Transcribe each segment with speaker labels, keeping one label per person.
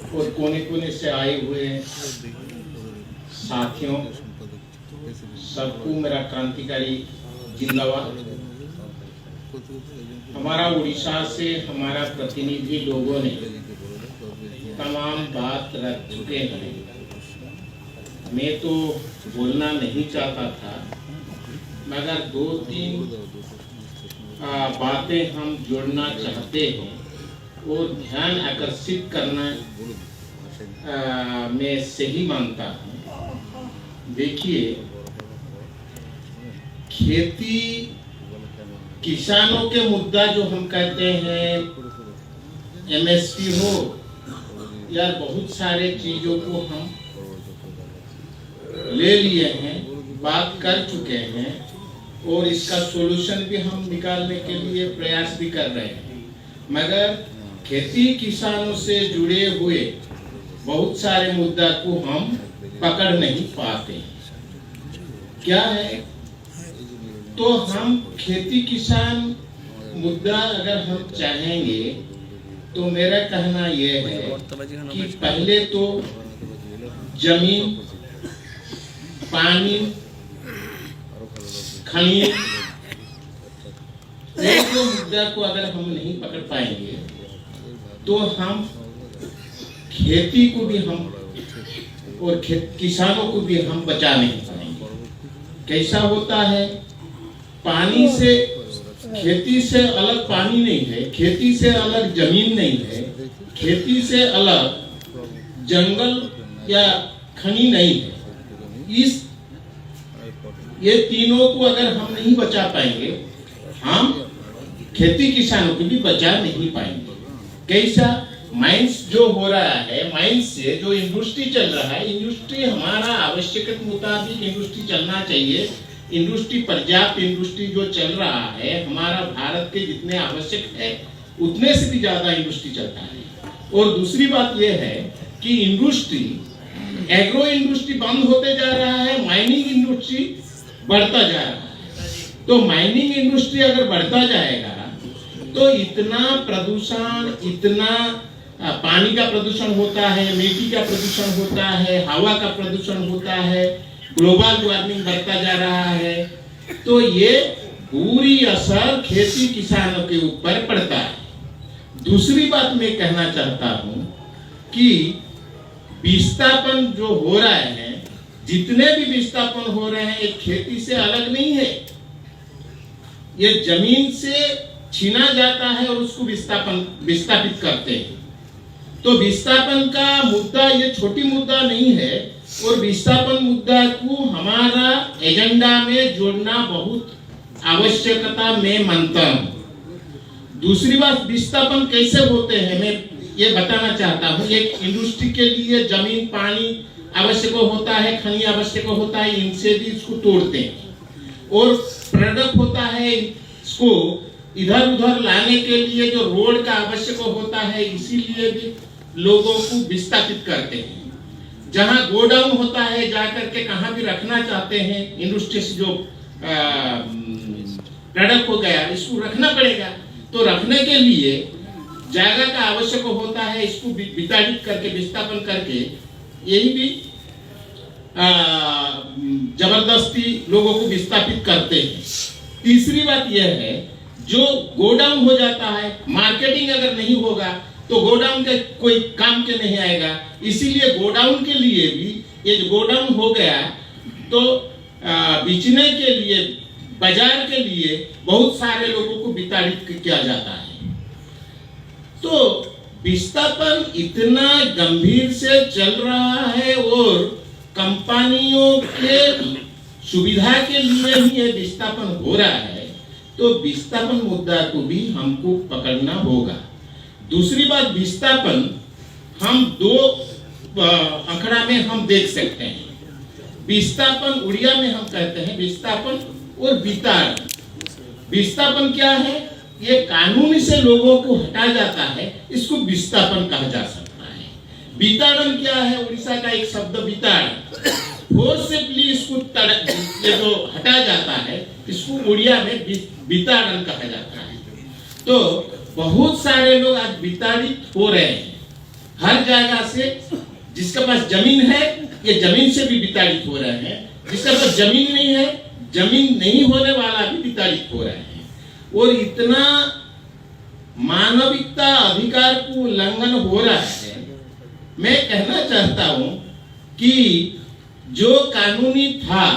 Speaker 1: और कोने कोने से आए हुए साथियों, सबको मेरा क्रांतिकारी जिंदाबाद। हमारा उड़ीसा से हमारा प्रतिनिधि लोगों ने तमाम बात रख चुके हैं। मैं तो बोलना नहीं चाहता था, मगर दो तीन बातें हम जोड़ना चाहते हैं और ध्यान आकर्षित करना मैं सही मानता हूँ। देखिए, खेती किसानों के मुद्दा जो हम कहते हैं, एमएसपी हो या बहुत सारे चीजों को हम ले लिए हैं, बात कर चुके हैं और इसका सॉल्यूशन भी हम निकालने के लिए प्रयास भी कर रहे हैं। मगर खेती किसानों से जुड़े हुए बहुत सारे मुद्दा को हम पकड़ नहीं पाते। क्या है? तो हम खेती किसान मुद्दा अगर हम चाहेंगे तो मेरा कहना यह है कि पहले तो जमीन, पानी, खनिज, जो मुद्दा को अगर हम नहीं पकड़ पाएंगे तो हम खेती को भी हम और किसानों को भी हम बचा नहीं पाएंगे। कैसा होता है? पानी से, खेती से अलग पानी नहीं है, खेती से अलग जमीन नहीं है, खेती से अलग जंगल या खनी नहीं है। ये तीनों को अगर हम नहीं बचा पाएंगे, हम खेती किसानों को भी बचा नहीं पाएंगे। कैसा? माइंस जो हो रहा है, माइंस से जो इंडस्ट्री चल रहा है, इंडस्ट्री हमारा आवश्यकता मुताबिक इंडस्ट्री चलना चाहिए। इंडस्ट्री, पर्याप्त इंडस्ट्री जो चल रहा है, हमारा भारत के जितने आवश्यक है उतने से भी ज्यादा इंडस्ट्री चलता है। और दूसरी बात यह है कि इंडस्ट्री, एग्रो इंडस्ट्री बंद होते जा रहा है, माइनिंग इंडस्ट्री बढ़ता जा रहा है। तो माइनिंग इंडस्ट्री अगर बढ़ता जाएगा तो इतना प्रदूषण, इतना पानी का प्रदूषण होता है, मिट्टी का प्रदूषण होता है, हवा का प्रदूषण होता है, ग्लोबल वार्मिंग बढ़ता जा रहा है। तो ये पूरी असर खेती किसानों के ऊपर पड़ता है। दूसरी बात मैं कहना चाहता हूं कि विस्थापन जो हो रहा है, जितने भी विस्थापन हो रहे हैं, ये खेती से अलग नहीं है। ये जमीन से छीना जाता है और उसको विस्थापित करते हैं। तो विस्थापन का मुद्दा ये छोटी मुद्दा नहीं है और विस्थापन मुद्दा को हमारा एजेंडा में जोड़ना बहुत आवश्यकता मैं मानता हूं। दूसरी बात, विस्थापन कैसे होते हैं मैं ये बताना चाहता हूं। एक इंडस्ट्री के लिए जमीन, पानी आवश्यक होता है, खनिज आवश्यक होता है, इनसे भी इसको तोड़ते हैं। और प्रोडक्ट होता है, इसको इधर उधर लाने के लिए जो रोड का आवश्यक होता है, इसीलिए भी लोगों को विस्थापित करते हैं। जहां गोडाउन होता है, जाकर के कहां भी रखना चाहते हैं, इंडस्ट्री से जो प्रोडक्ट हो गया इसको रखना पड़ेगा। तो रखने के लिए जगह का आवश्यक होता है, इसको विताड़ित करके, विस्थापन करके, यही भी जबरदस्ती लोगों को विस्थापित करते हैं। तीसरी बात यह है, जो गोडाउन हो जाता है, मार्केटिंग अगर नहीं होगा तो गोडाउन के कोई काम के नहीं आएगा। इसीलिए गोडाउन के लिए भी, ये गोडाउन हो गया तो बेचने के लिए, बाजार के लिए बहुत सारे लोगों को विताड़ित किया जाता है। तो विस्थापन इतना गंभीर से चल रहा है और कंपनियों के सुविधा के लिए ही ये विस्थापन हो रहा है। तो विस्थापन मुद्दा को भी हमको पकड़ना होगा। दूसरी बात, विस्थापन हम दो आंकड़ा में हम देख सकते हैं। विस्थापन उड़िया में हम कहते हैं विस्थापन और विताड़न। विस्थापन क्या है? ये कानून से लोगों को हटा जाता है, इसको विस्थापन कहा जा सकता है। विताड़न क्या है? उड़ीसा का एक शब्द विताड़न, फोर्सफुली इसको ये जो हटा जाता है, इसको उड़िया में विताड़न कहा जाता है। तो बहुत सारे लोग आज विताड़ित हो रहे हैं। हर जगह से जिसके पास जमीन है ये जमीन से भी विताड़ित हो रहे हैं, जिसके पास जमीन नहीं है, जमीन नहीं होने वाला भी विताड़ित हो रहे हैं। और इतना मानविकता अधिकार को उल्लंघन हो रहा है। मैं कहना चाहता हूं कि जो कानूनी था,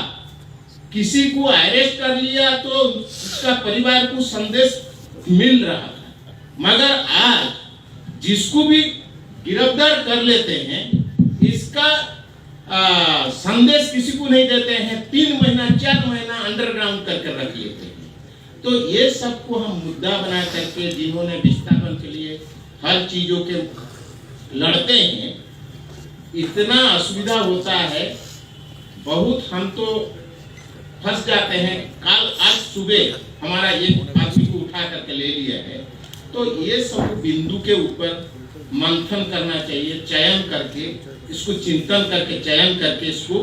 Speaker 1: किसी को अरेस्ट कर लिया तो उसका परिवार को संदेश मिल रहा था, मगर आज जिसको भी गिरफ्तार कर लेते हैं इसका संदेश किसी को नहीं देते हैं। 3 महीना 4 महीना अंडरग्राउंड करके रख लेते हैं। तो ये सबको हम मुद्दा बना करके जिन्होंने विस्थापन के लिए हर चीजों के लड़ते हैं, इतना असुविधा होता है, बहुत हम तो फंस जाते हैं। आज सुबह हमारा एक आदमी को उठा करके ले लिया है। तो ये सब बिंदु के ऊपर मंथन करना चाहिए, चयन करके इसको चिंतन करके चयन करके इसको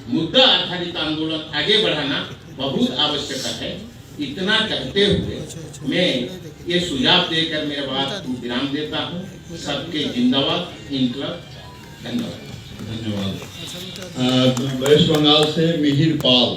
Speaker 1: मुद्दा आधारित आंदोलन आगे बढ़ाना बहुत आवश्यक है। इतना कहते हुए मैं ये सुझाव देकर मेरे बात को विराम देता हूँ। सबके जिंदाबाद, इनकलाब। धन्यवाद।
Speaker 2: धन्यवाद। वेस्ट बंगाल से मिहिर पाल।